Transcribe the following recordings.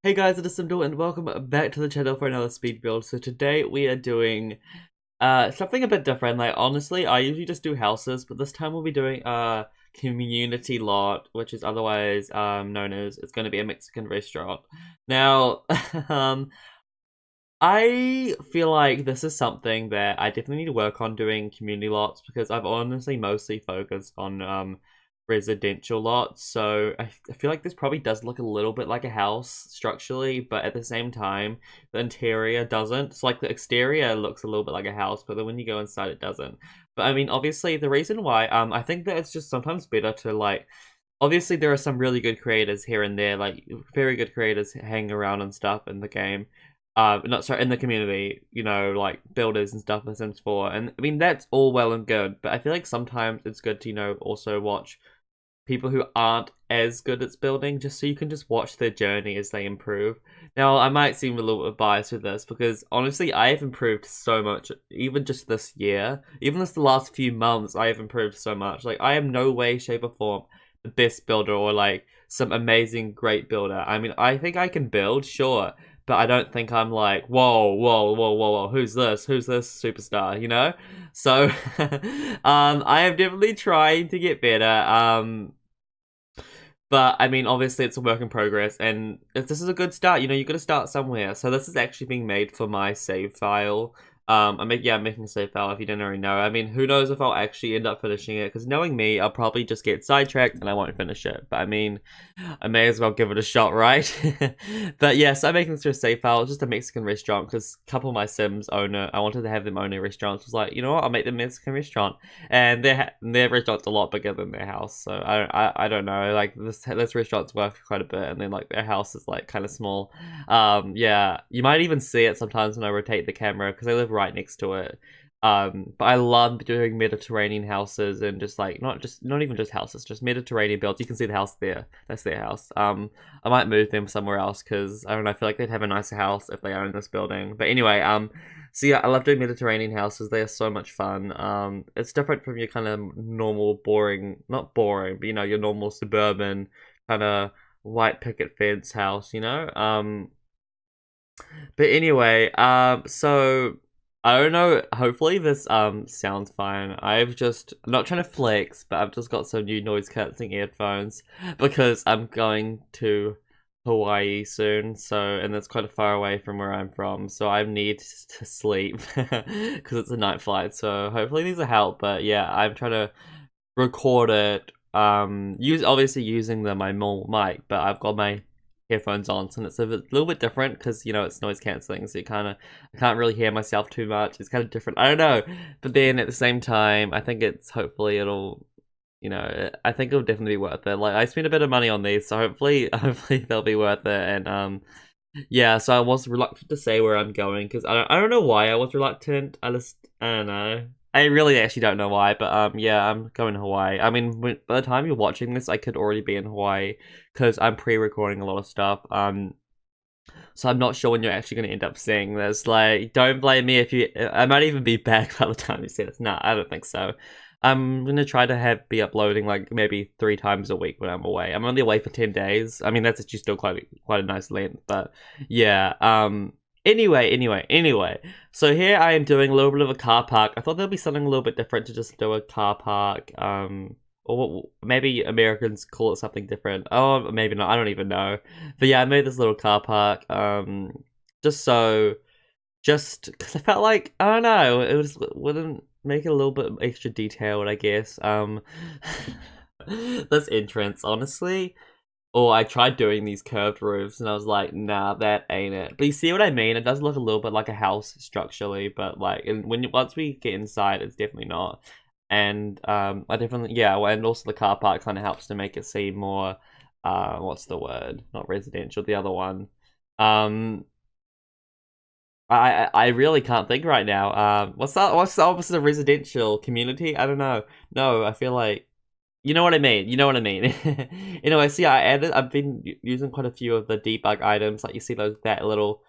Hey guys, it is Simdle and welcome back to the channel for another speed build. So today we are doing something a bit different. Like honestly, I usually just do houses, but this time we'll be doing a community lot, which is otherwise known as it's going to be a Mexican restaurant. Now, um I feel like this is something that I definitely need to work on doing community lots because I've honestly mostly focused on residential lots. So I feel like this probably does look a little bit like a house structurally, but at the same time, the interior doesn't. So like the exterior looks a little bit like a house, but then when you go inside, it doesn't. But I mean, obviously, the reason why I think that it's just sometimes better to like. Obviously, there are some really good creators here and there, like very good creators hanging around and stuff in the game not sorry, in the community, you know, like builders and stuff in Sims 4. And I mean that's all well and good, but I feel like sometimes it's good to, you know, also watch people who aren't as good at building just so you can just watch their journey as they improve. Now, I might seem a little bit biased with this because honestly I have improved so much even just this year. Even just the last few months I have improved so much. Like I am no way, shape or form the best builder or like some amazing great builder. I mean, I think I can build, sure, but I don't think I'm like, whoa, whoa, whoa, whoa, whoa, who's this? Who's this superstar, you know? So, I am definitely trying to get better. But I mean, obviously, it's a work in progress, and if this is a good start, you know, you got to start somewhere. So this is actually being made for my save file. I'm making a save file if you didn't already know. I mean, who knows if I'll actually end up finishing it? Because knowing me, I'll probably just get sidetracked and I won't finish it. But I mean, I may as well give it a shot, right? But yes, I'm making this to a save file. It's just a Mexican restaurant because a couple of my Sims own it. I wanted to have them own a restaurant. So I was like, you know what? I'll make them a Mexican restaurant, and their restaurant's a lot bigger than their house. So I don't know. Like this restaurant's worth quite a bit, and then like their house is like kind of small. Yeah, you might even see it sometimes when I rotate the camera because I live right next to it. But I love doing Mediterranean houses and just like not even just houses, just Mediterranean builds. You can see the house there. That's their house. I might move them somewhere else because I don't know. I feel like they'd have a nicer house if they own this building. But anyway, so yeah, I love doing Mediterranean houses. They are so much fun. It's different from your kind of normal, boring, not boring, but you know, your normal suburban kind of white picket fence house. You know. But anyway, so I don't know. Hopefully this sounds fine. I'm not trying to flex, but I've just got some new noise cancelling earphones because I'm going to Hawaii soon. So and that's quite far away from where I'm from. So I need to sleep because it's a night flight. So hopefully these will help. But yeah, I'm trying to record it. Use obviously using my normal mic, but I've got my headphones on, so it's a little bit different because you know it's noise cancelling, so I can't really hear myself too much. It's kind of different. I don't know, but then at the same time, I think it's hopefully it'll, you know, I think it'll definitely be worth it. Like I spent a bit of money on these, so hopefully, hopefully they'll be worth it. And yeah. So I was reluctant to say where I'm going because I don't know why I was reluctant. I don't know. I really actually don't know why, but yeah, I'm going to Hawaii. I mean, by the time you're watching this, I could already be in Hawaii because I'm pre-recording a lot of stuff. So I'm not sure when you're actually going to end up seeing this. Like, don't blame me if you. I might even be back by the time you see this. Nah, I don't think so. I'm gonna try to be uploading like maybe 3 times a week when I'm away. I'm only away for 10 days. I mean, that's actually still quite a nice length, but yeah. Anyway. So here I am doing a little bit of a car park. I thought there'd be something a little bit different to just do a car park. Or what, maybe Americans call it something different. Oh, maybe not. I don't even know. But yeah, I made this little car park. Just so, just because I felt like I don't know, wouldn't make it a little bit extra detailed, I guess. This entrance, honestly. Or I tried doing these curved roofs and I was like, nah, that ain't it. But you see what I mean? It does look a little bit like a house structurally, but like, once we get inside, it's definitely not. And I definitely, yeah, and also the car park kind of helps to make it seem more, what's the word? Not residential, the other one. Um, I really can't think right now. What's the opposite of residential? Community? I don't know. No, I feel like you know what I mean. You know what I mean. Anyway, see, I've been using quite a few of the debug items. Like you see the little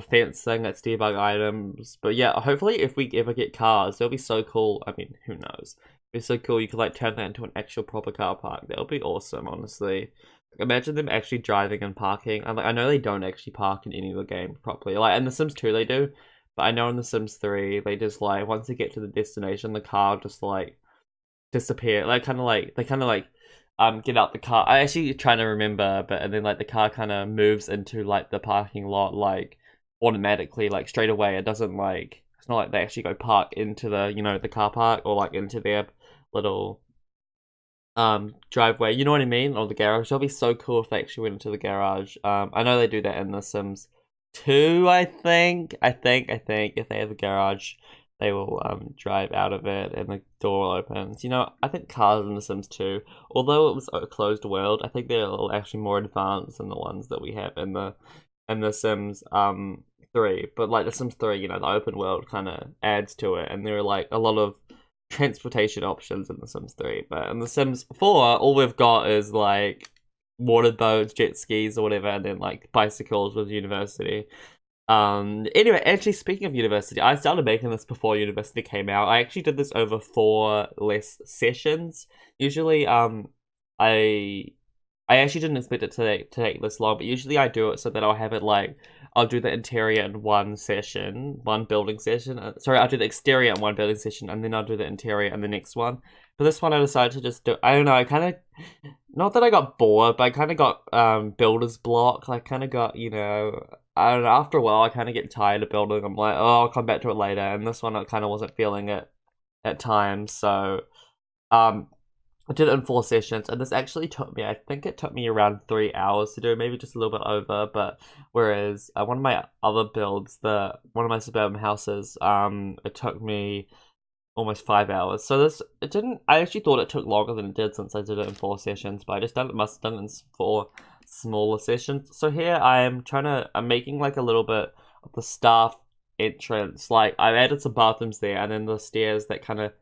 fence thing that's debug items. But yeah, hopefully if we ever get cars, it'll be so cool. I mean, who knows? It'll be so cool. You could like turn that into an actual proper car park. That would be awesome, honestly. imagine them actually driving and parking. And like, I know they don't actually park in any of the game properly. Like in The Sims 2 they do, but I know in The Sims 3 they just like once they get to the destination, the car just like disappear. Like kind of like they kind of like get out the car. I actually trying to remember, but and then like the car kind of moves into like the parking lot like automatically, like straight away. It doesn't like it's not like they actually go park into the the car park or like into their little driveway. You know what I mean? Or the garage. That'll be so cool if they actually went into the garage. I know they do that in The Sims 2, I think. I think if they have a garage, they will drive out of it and the door opens. I think cars in The Sims 2, although it was a closed world, I think they're actually more advanced than the ones that we have in the Sims 3. But like The Sims 3, the open world kind of adds to it, and there are like a lot of transportation options in The Sims 3. But in The Sims 4, all we've got is like water boats, jet skis, or whatever, and then like bicycles with university. Anyway, actually, speaking of university, I started making this before university came out. I actually did this over 4 less sessions. Usually, I actually didn't expect it to take this long, but usually I do it so that I'll have it like I'll do the interior in one session, one building session. Sorry, I'll do the exterior in one building session, and then I'll do the interior in the next one. But this one I decided to just do. I don't know. I kind of not that I got bored, but I kind of got builder's block. I kind of got I don't know. After a while, I kind of get tired of building. I'm like, oh, I'll come back to it later. And this one, I kind of wasn't feeling it at times, so um. I did it in 4 sessions, and this actually took me, I think it took me around 3 hours to do, maybe just a little bit over, but whereas one of my other builds, one of my suburban houses, it took me almost 5 hours. So I actually thought it took longer than it did since I did it in 4 sessions, but I just must have done it in 4 smaller sessions. So here I'm making like a little bit of the staff entrance, like I've added some bathrooms there, and then the stairs that kind of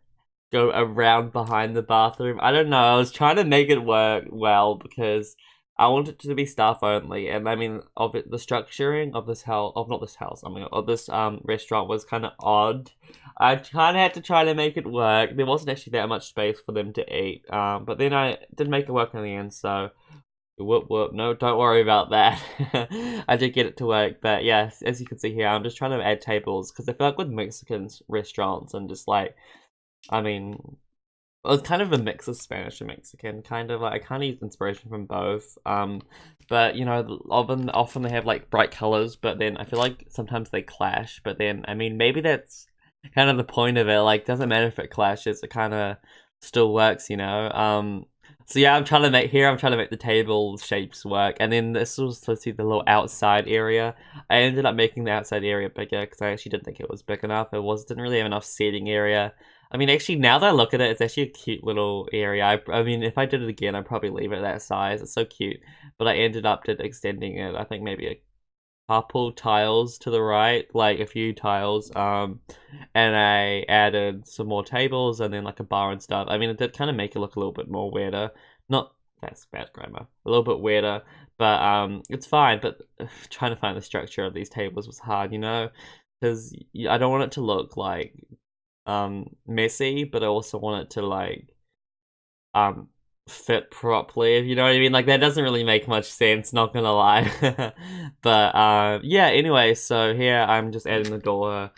go around behind the bathroom. I don't know. I was trying to make it work well because I want it to be staff only, and I mean, the structuring of this house, of not this house, I mean, of this restaurant was kind of odd. I kind of had to try to make it work. There wasn't actually that much space for them to eat, but then I did make it work in the end. So whoop whoop. No, don't worry about that. I did get it to work, but yes, as you can see here, I'm just trying to add tables because I feel like with Mexican restaurants and just like I mean, it was kind of a mix of Spanish and Mexican, kind of like I kind of used inspiration from both. But often they have like bright colors, but then I feel like sometimes they clash. But then I mean, maybe that's kind of the point of it. Like, doesn't matter if it clashes; it kind of still works. So yeah, I'm trying to make the table shapes work, and then this was supposed to be the little outside area. I ended up making the outside area bigger because I actually didn't think it was big enough. Didn't really have enough seating area. I mean, actually, now that I look at it, it's actually a cute little area. I mean, if I did it again, I'd probably leave it that size. It's so cute. But I ended up extending it, I think maybe a couple tiles to the right, like a few tiles. And I added some more tables and then like a bar and stuff. I mean, it did kind of make it look a little bit more weirder. Not, that's bad grammar. A little bit weirder. But it's fine. But trying to find the structure of these tables was hard, because I don't want it to look like messy, but I also want it to like fit properly, if you know what I mean. Like that doesn't really make much sense, not gonna lie. But yeah, anyway, so here I'm just adding the door.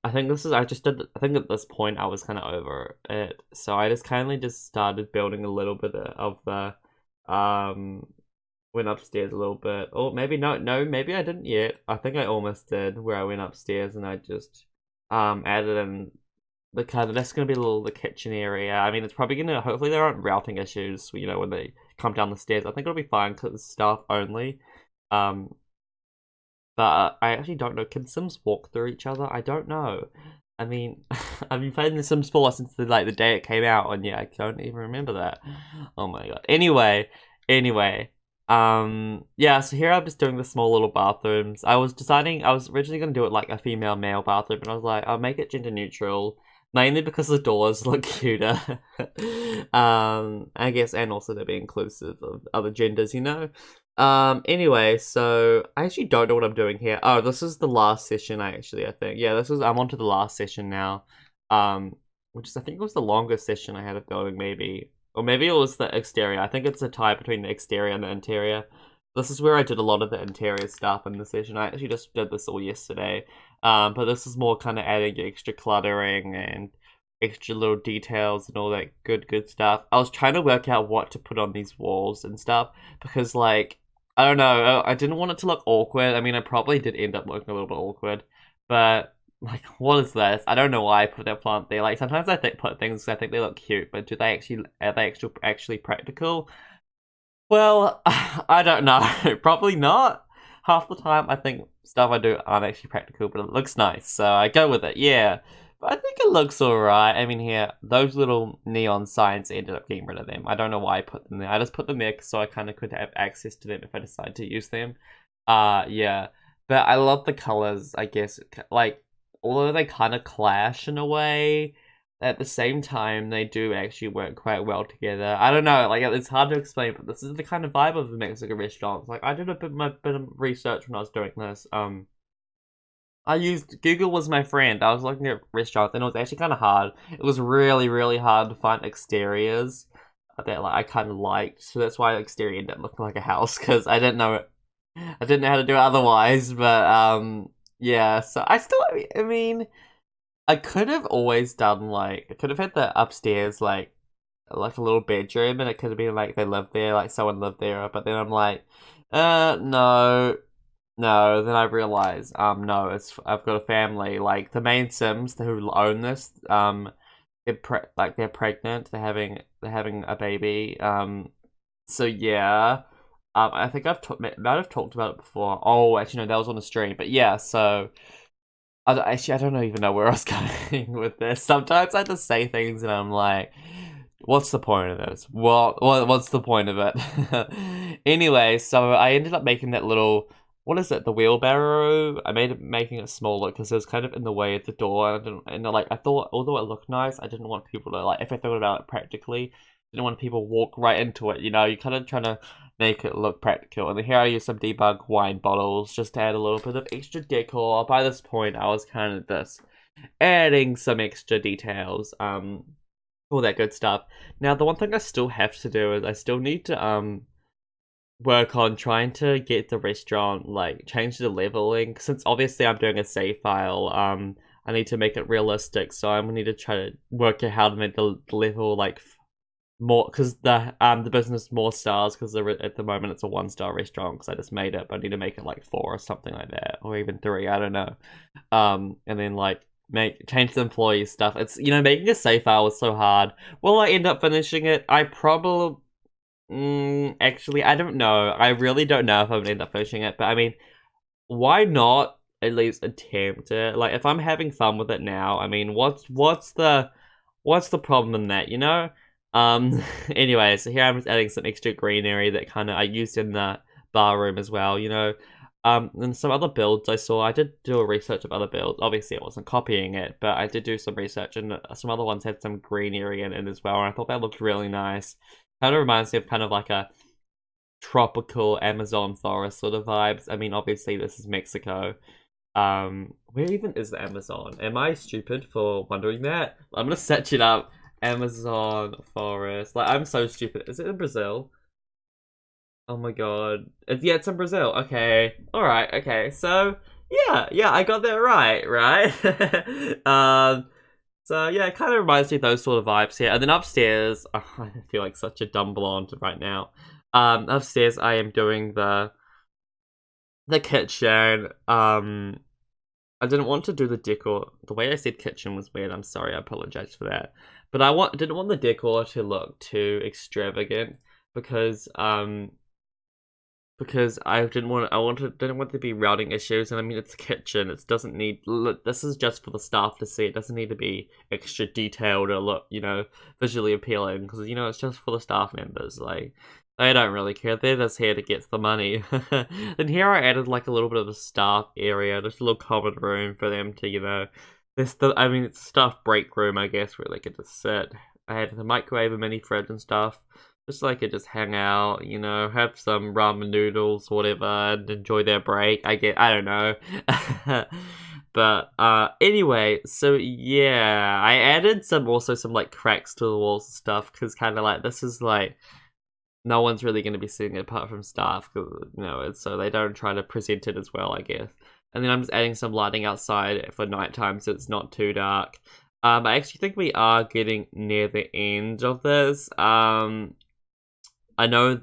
I think at this point I was kind of over it, so I just kindly just started building a little bit of the went upstairs a little bit. Or maybe maybe I didn't yet. I think I almost did, where I went upstairs and I just added in that's gonna be the kitchen area. I mean, it's probably gonna, hopefully there aren't routing issues, when they come down the stairs. I think it'll be fine because it's staff only. Um, but I actually don't know. Can Sims walk through each other? I don't know. I mean, I've been playing The Sims 4 since the day it came out, and yeah, I don't even remember that. Oh my god. Anyway, yeah. So here I'm just doing the small little bathrooms. I was originally gonna do it like a female male bathroom, but I was like, I'll make it gender neutral. Mainly because the doors look cuter. I guess, and also to be inclusive of other genders. Anyway, so I actually don't know what I'm doing here. Oh, this is the last session, I think. Yeah, I'm on to the last session now. Which is, I think it was the longest session I had of building, maybe. Or maybe it was the exterior. I think it's a tie between the exterior and the interior. This is where I did a lot of the interior stuff in the session. I actually just did this all yesterday. But this is more kind of adding extra cluttering and extra little details and all that good stuff. I was trying to work out what to put on these walls and stuff because, like, I don't know, I didn't want it to look awkward. I mean, I probably did end up looking a little bit awkward, but like, what is this? I don't know why I put that plant there. Like, sometimes I put things because I think they look cute, but are they actually practical? Well, I don't know. Probably not. Half the time, I think stuff I do aren't actually practical, but it looks nice, so I go with it. Yeah, but I think it looks alright. I mean, here, those little neon signs ended up getting rid of them. I don't know why I put them there. I just put them there so I kind of could have access to them if I decide to use them. Yeah, but I love the colors. I guess like although they kind of clash in a way, at the same time, they do actually work quite well together. I don't know, like, it's hard to explain, but this is the kind of vibe of the Mexican restaurants. Like, I did a bit of research when I was doing this. I used Google was my friend. I was looking at restaurants, and it was actually kind of hard. It was really, really hard to find exteriors that like I kind of liked. So that's why exterior ended up looking like a house because I didn't know how to do it otherwise. But yeah. So I mean. I could have always done like I could have had the upstairs like a little bedroom and it could have been like they lived there, like someone lived there, but then I'm like, no. No, then I realize, no, I've got a family. Like the main Sims who own this, they're pregnant, they're having a baby. So yeah, I think might have talked about it before. Oh, actually no, that was on the stream. But yeah, so I don't even know where I was going with this. Sometimes I just say things and I'm like, what's the point of this? What's the point of it? Anyway, so I ended up making that little, what is it, the wheelbarrow? I made it making it smaller because it was kind of in the way of the door. I thought, although it looked nice, I didn't want people to, like, if I thought about it practically, didn't want people to walk right into it, you know? You kind of trying to make it look practical. And then here I use some debug wine bottles just to add a little bit of extra decor. By this point, I was kind of just adding some extra details, all that good stuff. Now, the one thing I still have to do is I still need to work on trying to get the restaurant, like, change the leveling. Since obviously I'm doing a save file, I need to make it realistic, so I'm gonna need to try to work out how to make the level, like, more, because the business more stars, because at the moment it's a 1-star restaurant because I just made it, but I need to make it like 4 or something like that, or even 3, I don't know. And then like change the employee stuff. It's, you know, making a save file was so hard. Will I end up finishing it? I probably actually I don't know. I really don't know if I'm gonna end up finishing it, but I mean, why not at least attempt it? Like, if I'm having fun with it now, I mean, what's the problem in that, you know? Anyway, so here I'm just adding some extra greenery that kind of I used in the bar room as well, you know. And some other builds I saw, I did do a research of other builds. Obviously, I wasn't copying it, but I did do some research, and some other ones had some greenery in it as well, and I thought that looked really nice. Kind of reminds me of kind of like a tropical Amazon forest sort of vibes. I mean, obviously, this is Mexico. Where even is the Amazon? Am I stupid for wondering that? I'm gonna search it up. Amazon forest. Like, I'm so stupid. Is it in Brazil? Oh my god. Yeah, it's in Brazil. Okay. Alright, okay. So, yeah, I got that right? So yeah, it kind of reminds me of those sort of vibes here. And then upstairs, oh, I feel like such a dumb blonde right now. Upstairs I am doing the kitchen. I didn't want to do the decor. The way I said kitchen was weird. I'm sorry. I apologize for that. But didn't want the decor to look too extravagant because didn't want to be routing issues, and I mean, it's a kitchen. It doesn't need. This is just for the staff to see. It doesn't need to be extra detailed or look, you know, visually appealing, because, you know, it's just for the staff members. Like, they don't really care. They're just here to get the money. And here I added like a little bit of a staff area, just a little common room for them to, you know, it's a staff break room, I guess, where they could just sit. I had the microwave, a mini fridge and stuff. Just so I could just hang out, you know, have some ramen noodles, whatever, and enjoy their break. I don't know. But anyway, so yeah, I added some like cracks to the walls and stuff because kind of like this is like no one's really going to be seeing it apart from staff, so they don't try to present it as well, I guess. And then I'm just adding some lighting outside for nighttime so it's not too dark. I actually think we are getting near the end of this. I know,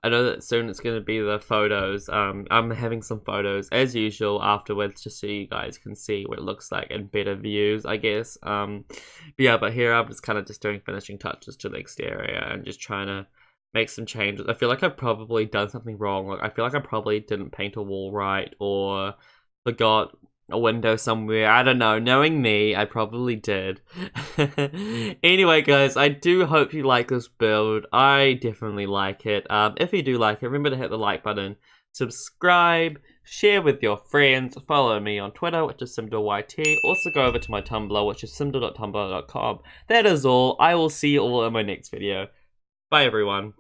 I know that soon it's going to be the photos. I'm having some photos as usual afterwards just so you guys can see what it looks like in better views, I guess. But here I'm just kind of just doing finishing touches to the exterior and just trying to make some changes. I feel like I've probably done something wrong. Like I feel like I probably didn't paint a wall right or forgot a window somewhere. I don't know. Knowing me, I probably did. Anyway, guys, I do hope you like this build. I definitely like it. If you do like it, remember to hit the like button, subscribe, share with your friends, follow me on Twitter, which is SimdleYT. Also go over to my Tumblr, which is simdle.tumblr.com. That is all. I will see you all in my next video. Bye, everyone.